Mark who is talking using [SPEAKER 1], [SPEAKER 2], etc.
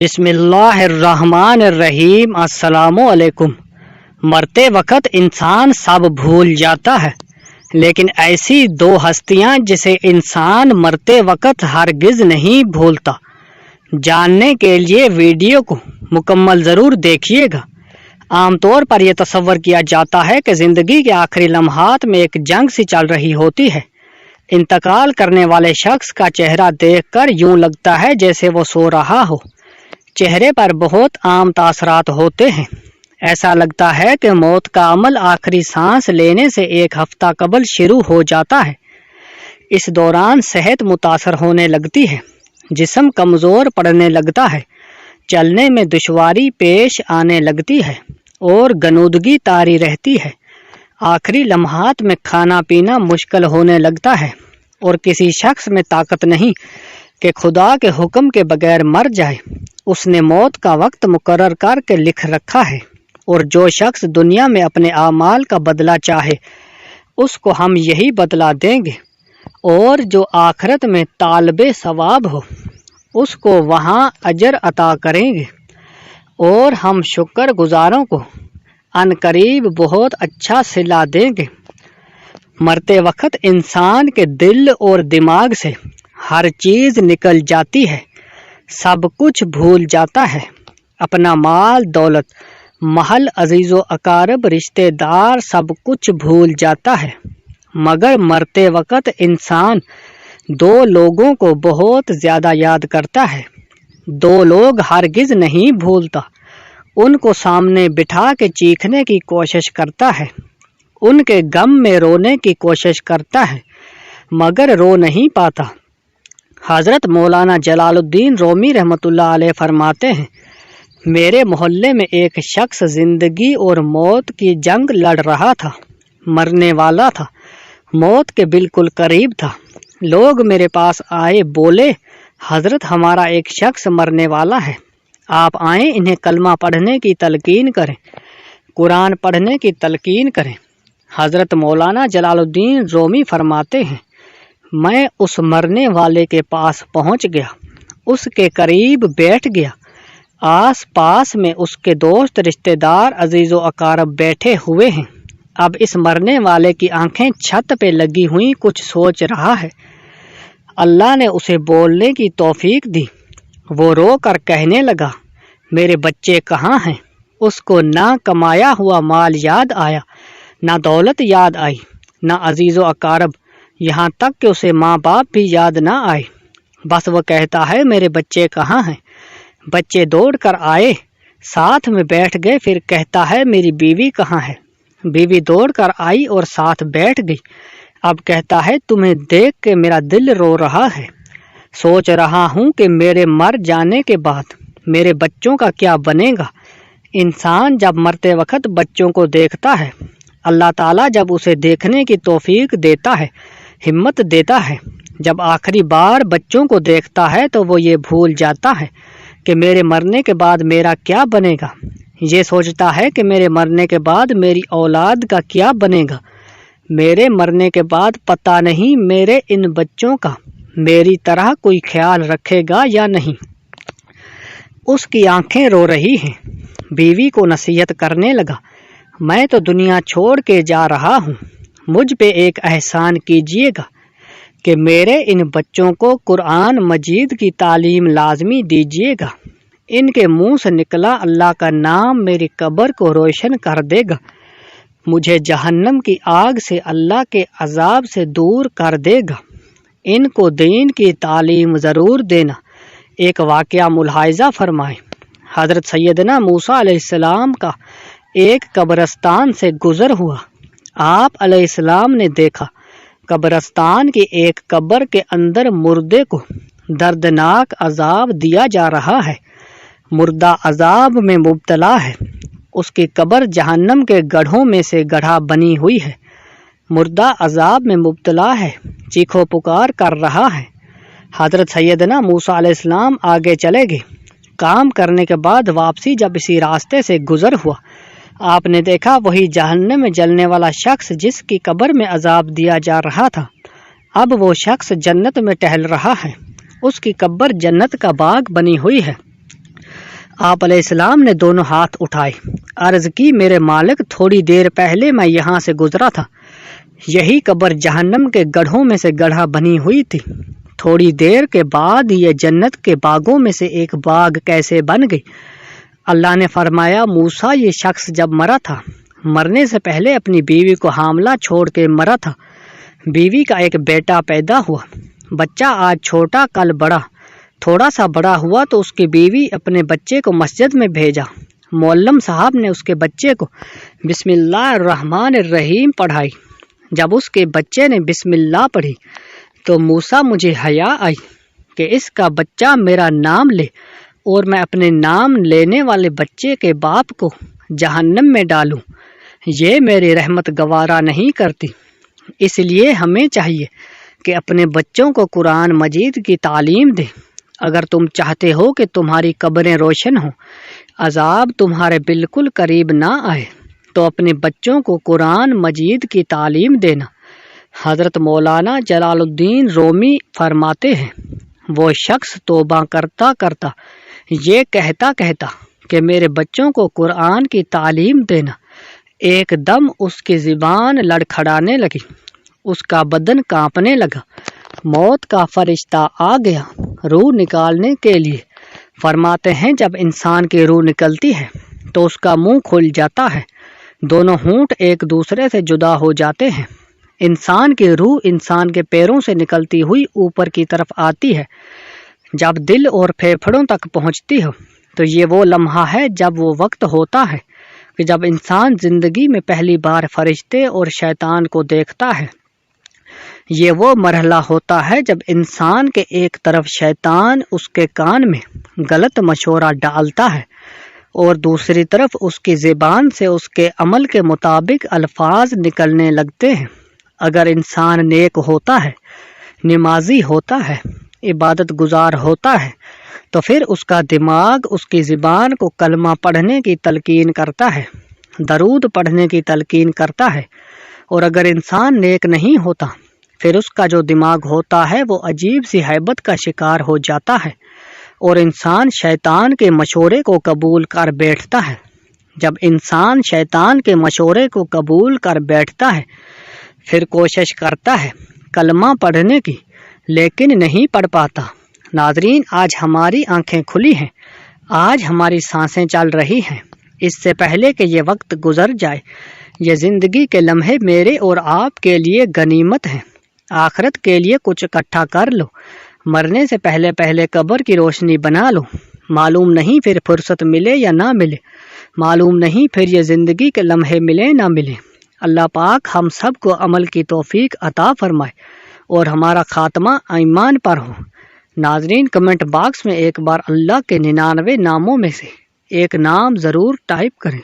[SPEAKER 1] بسم اللہ الرحمن الرحیم۔ السلام علیکم۔ مرتے وقت انسان سب بھول جاتا ہے، لیکن ایسی دو ہستیاں جسے انسان مرتے وقت ہرگز نہیں بھولتا۔ جاننے کے لیے ویڈیو کو مکمل ضرور دیکھیے گا۔ عام طور پر یہ تصور کیا جاتا ہے کہ زندگی کے آخری لمحات میں ایک جنگ سی چل رہی ہوتی ہے۔ انتقال کرنے والے شخص کا چہرہ دیکھ کر یوں لگتا ہے جیسے وہ سو رہا ہو۔ چہرے پر بہت عام تاثرات ہوتے ہیں۔ ایسا لگتا ہے کہ موت کا عمل آخری سانس لینے سے ایک ہفتہ قبل شروع ہو جاتا ہے۔ اس دوران صحت متاثر ہونے لگتی ہے، جسم کمزور پڑنے لگتا ہے، چلنے میں دشواری پیش آنے لگتی ہے اور غنودگی طاری رہتی ہے۔ آخری لمحات میں کھانا پینا مشکل ہونے لگتا ہے اور کسی شخص میں طاقت نہیں کہ خدا کے حکم کے بغیر مر جائے۔ اس نے موت کا وقت مقرر کر کے لکھ رکھا ہے، اور جو شخص دنیا میں اپنے اعمال کا بدلہ چاہے اس کو ہم یہی بدلہ دیں گے، اور جو آخرت میں طالب ثواب ہو اس کو وہاں اجر عطا کریں گے، اور ہم شکر گزاروں کو ان قریب بہت اچھا صلہ دیں گے۔ مرتے وقت انسان کے دل اور دماغ سے ہر چیز نکل جاتی ہے، سب کچھ بھول جاتا ہے۔ اپنا مال دولت، محل، عزیز و اقارب، رشتہ دار، سب کچھ بھول جاتا ہے۔ مگر مرتے وقت انسان دو لوگوں کو بہت زیادہ یاد کرتا ہے۔ دو لوگ ہرگز نہیں بھولتا۔ ان کو سامنے بٹھا کے چیخنے کی کوشش کرتا ہے، ان کے غم میں رونے کی کوشش کرتا ہے، مگر رو نہیں پاتا۔ حضرت مولانا جلال الدین رومی رحمۃ اللہ علیہ فرماتے ہیں، میرے محلے میں ایک شخص زندگی اور موت کی جنگ لڑ رہا تھا، مرنے والا تھا، موت کے بالکل قریب تھا۔ لوگ میرے پاس آئے، بولے حضرت ہمارا ایک شخص مرنے والا ہے، آپ آئیں انہیں کلمہ پڑھنے کی تلقین کریں، قرآن پڑھنے کی تلقین کریں۔ حضرت مولانا جلال الدین رومی فرماتے ہیں، میں اس مرنے والے کے پاس پہنچ گیا، اس کے قریب بیٹھ گیا۔ آس پاس میں اس کے دوست، رشتہ دار، عزیز و اقارب بیٹھے ہوئے ہیں۔ اب اس مرنے والے کی آنکھیں چھت پہ لگی ہوئی کچھ سوچ رہا ہے۔ اللہ نے اسے بولنے کی توفیق دی۔ وہ رو کر کہنے لگا، میرے بچے کہاں ہیں؟ اس کو نہ کمایا ہوا مال یاد آیا، نہ دولت یاد آئی، نہ عزیز و اقارب، یہاں تک کہ اسے ماں باپ بھی یاد نہ آئے۔ بس وہ کہتا ہے میرے بچے کہاں ہیں؟ بچے دوڑ کر آئے، ساتھ میں بیٹھ گئے، پھر کہتا ہے میری بیوی کہاں ہے؟ بیوی دوڑ کر آئی اور ساتھ بیٹھ گئی۔ اب کہتا ہے تمہیں دیکھ کے میرا دل رو رہا ہے، سوچ رہا ہوں کہ میرے مر جانے کے بعد میرے بچوں کا کیا بنے گا۔ انسان جب مرتے وقت بچوں کو دیکھتا ہے، اللہ تعالیٰ جب اسے دیکھنے کی توفیق دیتا ہے، ہمت دیتا ہے، جب آخری بار بچوں کو دیکھتا ہے تو وہ یہ بھول جاتا ہے کہ میرے مرنے کے بعد میرا کیا بنے گا۔ یہ سوچتا ہے کہ میرے مرنے کے بعد میری اولاد کا کیا بنے گا، میرے مرنے کے بعد پتہ نہیں میرے ان بچوں کا میری طرح کوئی خیال رکھے گا یا نہیں۔ اس کی آنکھیں رو رہی ہیں۔ بیوی کو نصیحت کرنے لگا، میں تو دنیا چھوڑ کے جا رہا ہوں، مجھ پہ ایک احسان کیجیے گا کہ میرے ان بچوں کو قرآن مجید کی تعلیم لازمی دیجیے گا۔ ان کے منہ سے نکلا اللہ کا نام میری قبر کو روشن کر دے گا، مجھے جہنم کی آگ سے اللہ کے عذاب سے دور کر دے گا۔ ان کو دین کی تعلیم ضرور دینا۔ ایک واقعہ ملاحظہ فرمائیں۔ حضرت سیدنا موسیٰ علیہ السلام کا ایک قبرستان سے گزر ہوا۔ آپ علیہ السلام نے دیکھا قبرستان کی ایک قبر کے اندر مردے کو دردناک عذاب دیا جا رہا ہے، مردہ عذاب میں مبتلا ہے، اس کی قبر جہنم کے گڑھوں میں سے گڑھا بنی ہوئی ہے، مردہ عذاب میں مبتلا ہے، چیخو پکار کر رہا ہے۔ حضرت سیدنا موسیٰ علیہ السلام آگے چلے گئے۔ کام کرنے کے بعد واپسی جب اسی راستے سے گزر ہوا، آپ نے دیکھا وہی جہنم میں جلنے والا شخص جس کی قبر میں عذاب دیا جا رہا تھا، اب وہ شخص جنت میں ٹہل رہا ہے، اس کی قبر جنت کا باغ بنی ہوئی ہے، آپ علیہ السلام نے دونوں ہاتھ اٹھائے، عرض کی میرے مالک تھوڑی دیر پہلے میں یہاں سے گزرا تھا، یہی قبر جہنم کے گڑھوں میں سے گڑھا بنی ہوئی تھی، تھوڑی دیر کے بعد یہ جنت کے باغوں میں سے ایک باغ کیسے بن گئی؟ اللہ نے فرمایا موسیٰ یہ شخص جب مرا تھا، مرنے سے پہلے اپنی بیوی کو حاملہ چھوڑ کے مرا تھا، بیوی کا ایک بیٹا پیدا ہوا، بچہ آج چھوٹا کل بڑا، تھوڑا سا بڑا ہوا تو اس کی بیوی اپنے بچے کو مسجد میں بھیجا، معلم صاحب نے اس کے بچے کو بسم اللہ الرحمن الرحیم پڑھائی، جب اس کے بچے نے بسم اللہ پڑھی تو موسیٰ مجھے حیا آئی کہ اس کا بچہ میرا نام لے اور میں اپنے نام لینے والے بچے کے باپ کو جہنم میں ڈالوں، یہ میری رحمت گوارا نہیں کرتی، اس لیے ہمیں چاہیے کہ اپنے بچوں کو قرآن مجید کی تعلیم دیں۔ اگر تم چاہتے ہو کہ تمہاری قبریں روشن ہوں، عذاب تمہارے بالکل قریب نہ آئے، تو اپنے بچوں کو قرآن مجید کی تعلیم دینا۔ حضرت مولانا جلال الدین رومی فرماتے ہیں وہ شخص توبہ کرتا کرتا یہ کہتا کہ میرے بچوں کو قرآن کی تعلیم دینا، ایک دم اس کی زبان لڑکھڑانے لگی، اس کا بدن کانپنے لگا، موت کا فرشتہ آ گیا روح نکالنے کے لیے۔ فرماتے ہیں جب انسان کی روح نکلتی ہے تو اس کا منہ کھل جاتا ہے، دونوں ہونٹ ایک دوسرے سے جدا ہو جاتے ہیں، انسان کی روح انسان کے پیروں سے نکلتی ہوئی اوپر کی طرف آتی ہے، جب دل اور پھیپھڑوں تک پہنچتی ہو تو یہ وہ لمحہ ہے جب وہ وقت ہوتا ہے کہ جب انسان زندگی میں پہلی بار فرشتے اور شیطان کو دیکھتا ہے، یہ وہ مرحلہ ہوتا ہے جب انسان کے ایک طرف شیطان اس کے کان میں غلط مشورہ ڈالتا ہے اور دوسری طرف اس کی زبان سے اس کے عمل کے مطابق الفاظ نکلنے لگتے ہیں۔ اگر انسان نیک ہوتا ہے، نمازی ہوتا ہے، عبادت گزار ہوتا ہے تو پھر اس کا دماغ اس کی زبان کو کلمہ پڑھنے کی تلقین کرتا ہے، درود پڑھنے کی تلقین کرتا ہے، اور اگر انسان نیک نہیں ہوتا پھر اس کا جو دماغ ہوتا ہے وہ عجیب سی ہیبت کا شکار ہو جاتا ہے اور انسان شیطان کے مشورے کو قبول کر بیٹھتا ہے۔ جب انسان شیطان کے مشورے کو قبول کر بیٹھتا ہے پھر کوشش کرتا ہے کلمہ پڑھنے کی لیکن نہیں پڑھ پاتا۔ ناظرین آج ہماری آنکھیں کھلی ہیں، آج ہماری سانسیں چل رہی ہیں، اس سے پہلے کہ یہ وقت گزر جائے یہ زندگی کے لمحے میرے اور آپ کے لیے غنیمت ہیں، آخرت کے لیے کچھ اکٹھا کر لو، مرنے سے پہلے قبر کی روشنی بنا لو، معلوم نہیں پھر فرصت ملے یا نہ ملے، معلوم نہیں پھر یہ زندگی کے لمحے ملے نہ ملے۔ اللہ پاک ہم سب کو عمل کی توفیق عطا فرمائے اور ہمارا خاتمہ ایمان پر ہو۔ ناظرین کمنٹ باکس میں ایک بار اللہ کے 99 ناموں میں سے ایک نام ضرور ٹائپ کریں۔